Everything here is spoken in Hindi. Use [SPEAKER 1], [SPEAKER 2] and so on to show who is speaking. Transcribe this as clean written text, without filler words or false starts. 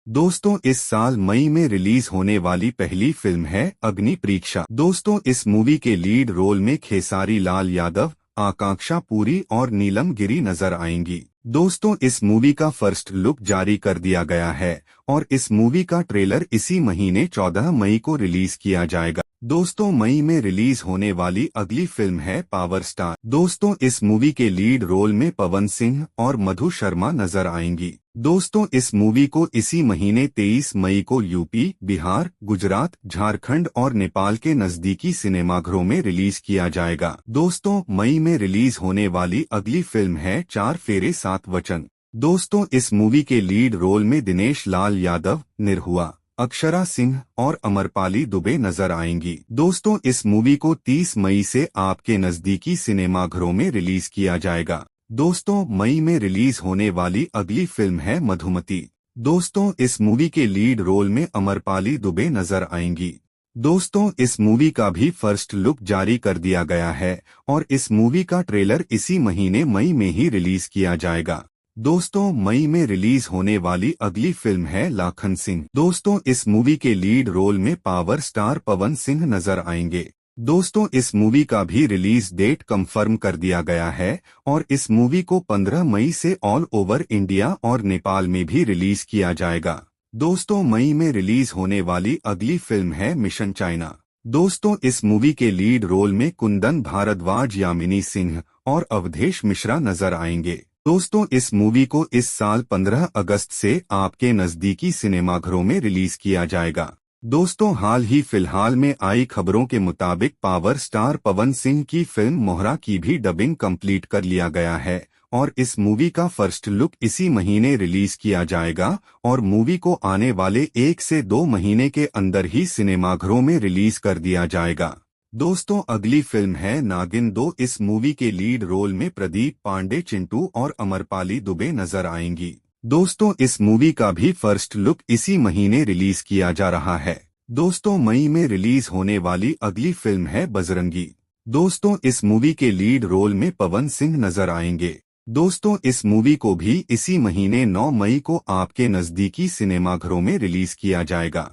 [SPEAKER 1] दोस्तों, इस साल मई में रिलीज होने वाली पहली फिल्म है अग्नि परीक्षा। दोस्तों, इस मूवी के लीड रोल में खेसारी लाल यादव, आकांक्षा पुरी और नीलम गिरी नजर आएंगी। दोस्तों, इस मूवी का फर्स्ट लुक जारी कर दिया गया है और इस मूवी का ट्रेलर इसी महीने 14 मई को रिलीज किया जाएगा। दोस्तों, मई में रिलीज होने वाली अगली फिल्म है पावर स्टार। दोस्तों, इस मूवी के लीड रोल में पवन सिंह और मधु शर्मा नजर आएंगी। दोस्तों, इस मूवी को इसी महीने 23 मई को यूपी, बिहार, गुजरात, झारखंड और नेपाल के नजदीकी सिनेमाघरों में रिलीज किया जाएगा। दोस्तों, मई में रिलीज होने वाली अगली फिल्म है चार फेरे सात वचन। दोस्तों, इस मूवी के लीड रोल में दिनेश लाल यादव, निरहुआ, अक्षरा सिंह और अमरपाली दुबे नजर आएंगी। दोस्तों, इस मूवी को 30 मई से आपके नजदीकी सिनेमाघरों में रिलीज किया जाएगा। दोस्तों, मई में रिलीज होने वाली अगली फिल्म है मधुमती। दोस्तों, इस मूवी के लीड रोल में अमरपाली दुबे नजर आएंगी। दोस्तों, इस मूवी का भी फर्स्ट लुक जारी कर दिया गया है और इस मूवी का ट्रेलर इसी महीने मई में ही रिलीज किया जाएगा। दोस्तों, मई में रिलीज होने वाली अगली फिल्म है लाखन सिंह। दोस्तों, इस मूवी के लीड रोल में पावर स्टार पवन सिंह नजर आएंगे। दोस्तों, इस मूवी का भी रिलीज डेट कंफर्म कर दिया गया है और इस मूवी को 15 मई से ऑल ओवर इंडिया और नेपाल में भी रिलीज किया जाएगा। दोस्तों, मई में रिलीज होने वाली अगली फिल्म है मिशन चाइना। दोस्तों, इस मूवी के लीड रोल में कुंदन भारद्वाज, यामिनी सिंह और अवधेश मिश्रा नजर आएंगे। दोस्तों, इस मूवी को इस साल 15 अगस्त से आपके नजदीकी सिनेमाघरों में रिलीज किया जाएगा। दोस्तों, हाल ही फिलहाल में आई खबरों के मुताबिक पावर स्टार पवन सिंह की फिल्म मोहरा की भी डबिंग कंप्लीट कर लिया गया है और इस मूवी का फर्स्ट लुक इसी महीने रिलीज किया जाएगा और मूवी को आने वाले 1 से 2 महीने के अंदर ही सिनेमाघरों में रिलीज कर दिया जाएगा। दोस्तों, अगली फिल्म है नागिन 2। इस मूवी के लीड रोल में प्रदीप पांडे, चिंटू और अमरपाली दुबे नजर आएंगी। दोस्तों, इस मूवी का भी फर्स्ट लुक इसी महीने रिलीज किया जा रहा है। दोस्तों, मई में रिलीज होने वाली अगली फिल्म है बजरंगी। दोस्तों, इस मूवी के लीड रोल में पवन सिंह नजर आएंगे। दोस्तों, इस मूवी को भी इसी महीने 9 मई को आपके नजदीकी सिनेमाघरों में रिलीज किया जाएगा।